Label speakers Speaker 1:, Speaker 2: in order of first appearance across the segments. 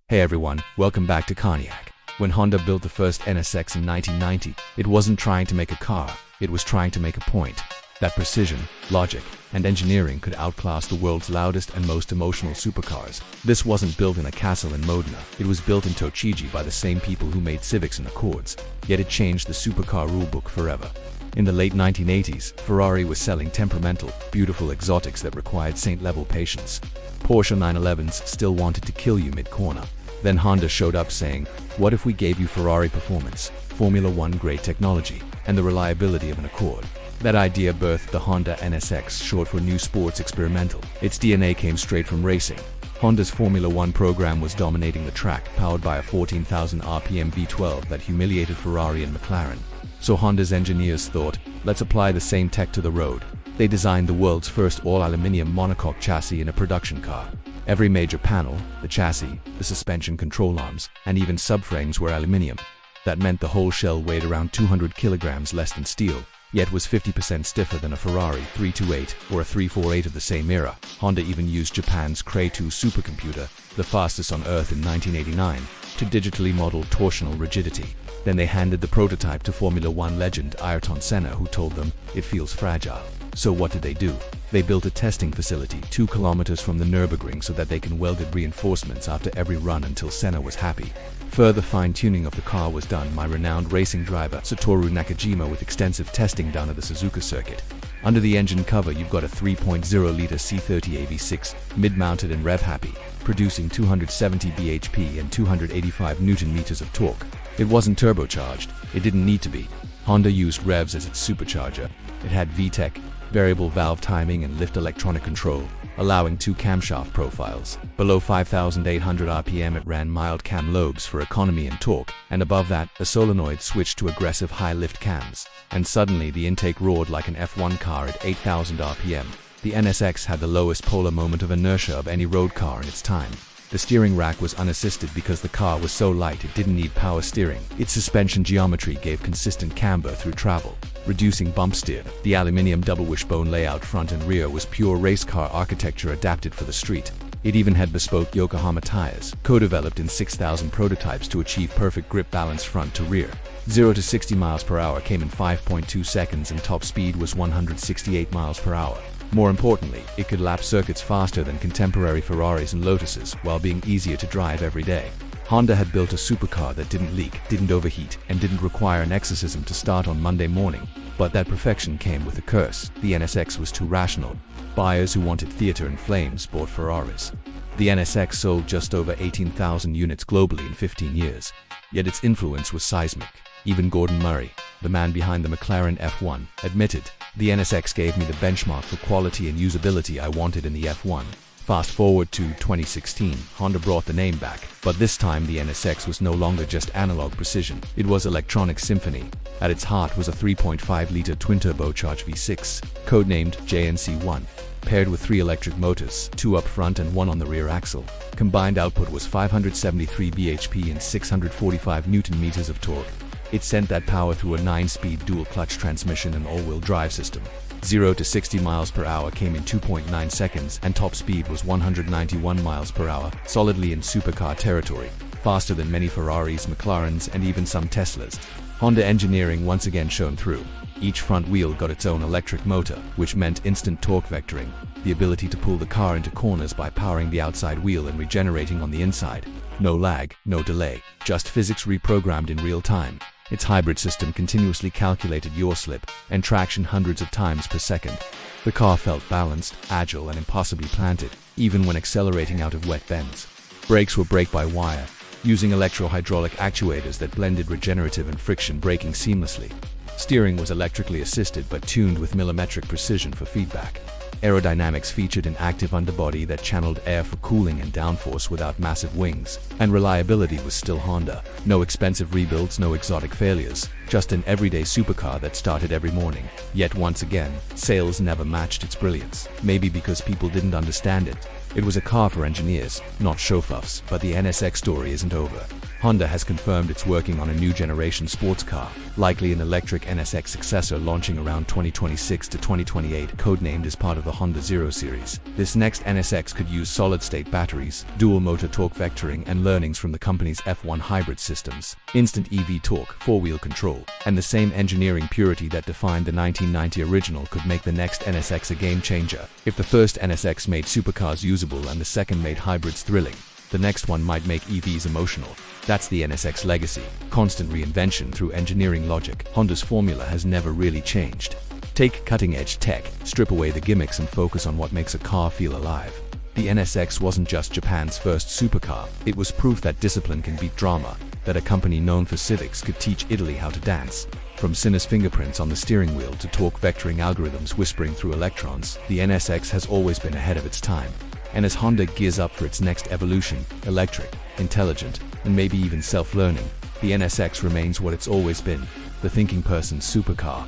Speaker 1: Hey everyone, welcome back to Carniac. When Honda built the first NSX in 1990, it wasn't trying to make a car, it was trying to make a point. That precision, logic, and engineering could outclass the world's loudest and most emotional supercars. This wasn't built in a castle in Modena, it was built in Tochigi by the same people who made Civics and Accords, yet it changed the supercar rulebook forever. In the late 1980s, Ferrari was selling temperamental, beautiful exotics that required saint-level patience. Porsche 911s still wanted to kill you mid-corner. Then Honda showed up saying, what if we gave you Ferrari performance, Formula One grade technology, and the reliability of an Accord? That idea birthed the Honda NSX, short for New Sports Experimental. Its DNA came straight from racing. Honda's Formula One program was dominating the track, powered by a 14,000 RPM V12 that humiliated Ferrari and McLaren. So Honda's engineers thought, let's apply the same tech to the road. They designed the world's first all-aluminium monocoque chassis in a production car. Every major panel, the chassis, the suspension control arms, and even subframes were aluminium. That meant the whole shell weighed around 200 kilograms less than steel, yet was 50% stiffer than a Ferrari 328 or a 348 of the same era. Honda even used Japan's Cray 2 supercomputer, the fastest on Earth in 1989, to digitally model torsional rigidity. Then they handed the prototype to Formula One legend Ayrton Senna, who told them, it feels fragile. So what did they do? They built a testing facility 2 kilometers from the Nürburgring so that they can welded reinforcements after every run until Senna was happy. Further fine-tuning of the car was done by renowned racing driver Satoru Nakajima with extensive testing done at the Suzuka circuit. Under the engine cover you've got a 3.0-liter C30 AV6, mid-mounted and rev-happy, producing 270 bhp and 285 Newton-meters of torque. It wasn't turbocharged, it didn't need to be. Honda used revs as its supercharger. It had VTEC, variable valve timing and lift electronic control, allowing 2 camshaft profiles. Below 5,800 RPM it ran mild cam lobes for economy and torque, and above that, a solenoid switched to aggressive high-lift cams. And suddenly the intake roared like an F1 car at 8,000 RPM. The NSX had the lowest polar moment of inertia of any road car in its time. The steering rack was unassisted because the car was so light it didn't need power steering. Its suspension geometry gave consistent camber through travel, reducing bump steer. The aluminium double wishbone layout front and rear was pure race car architecture adapted for the street. It even had bespoke Yokohama tires, co-developed in 6,000 prototypes to achieve perfect grip balance front to rear. 0 to 60 miles per hour came in 5.2 seconds and top speed was 168 miles per hour. More importantly, it could lap circuits faster than contemporary Ferraris and Lotuses while being easier to drive every day. Honda had built a supercar that didn't leak, didn't overheat, and didn't require an exorcism to start on Monday morning. But that perfection came with a curse. The NSX was too rational. Buyers who wanted theater and flames bought Ferraris. The NSX sold just over 18,000 units globally in 15 years. Yet its influence was seismic. Even Gordon Murray, the man behind the McLaren F1, admitted, the NSX gave me the benchmark for quality and usability I wanted in the F1. Fast forward to 2016, Honda brought the name back, but this time the NSX was no longer just analog precision, it was electronic symphony. At its heart was a 3.5-liter twin-turbocharged V6, codenamed JNC1, paired with 3 electric motors, 2 up front and 1 on the rear axle. Combined output was 573 bhp and 645 Newton-meters of torque. It sent that power through a 9-speed dual-clutch transmission and all-wheel drive system. 0 to 60 miles per hour came in 2.9 seconds and top speed was 191 miles per hour, solidly in supercar territory, faster than many Ferraris, McLarens, and even some Teslas. Honda engineering once again shone through. Each front wheel got its own electric motor, which meant instant torque vectoring, the ability to pull the car into corners by powering the outside wheel and regenerating on the inside. No lag, no delay, just physics reprogrammed in real time. Its hybrid system continuously calculated yaw slip and traction hundreds of times per second. The car felt balanced, agile, and impossibly planted, even when accelerating out of wet bends. Brakes were brake-by-wire, using electro-hydraulic actuators that blended regenerative and friction braking seamlessly. Steering was electrically assisted but tuned with millimetric precision for feedback. Aerodynamics featured an active underbody that channeled air for cooling and downforce without massive wings. And reliability was still Honda. No expensive rebuilds, no exotic failures. Just an everyday supercar that started every morning. Yet once again, sales never matched its brilliance. Maybe because people didn't understand it. It was a car for engineers, not show-offs, but the NSX story isn't over. Honda has confirmed it's working on a new generation sports car, likely an electric NSX successor launching around 2026 to 2028, codenamed as part of the Honda Zero series. This next NSX could use solid-state batteries, dual-motor torque vectoring, and learnings from the company's F1 hybrid systems, instant EV torque, four-wheel control, and the same engineering purity that defined the 1990 original could make the next NSX a game-changer. If the first NSX made supercars usable and the second made hybrids thrilling, the next one might make EVs emotional. That's the NSX legacy, constant reinvention through engineering logic. Honda's formula has never really changed. Take cutting-edge tech, strip away the gimmicks and focus on what makes a car feel alive. The NSX wasn't just Japan's first supercar, it was proof that discipline can beat drama, that a company known for civics could teach Italy how to dance. From Senna's fingerprints on the steering wheel to torque vectoring algorithms whispering through electrons, the NSX has always been ahead of its time. And as Honda gears up for its next evolution, electric, intelligent, and maybe even self-learning, the NSX remains what it's always been, the thinking person's supercar.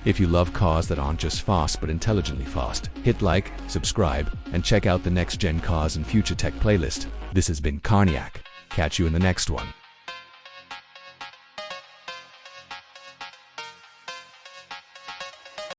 Speaker 1: If you love cars that aren't just fast but intelligently fast, hit like, subscribe, and check out the next-gen cars and future tech playlist. This has been Carniac. Catch you in the next one.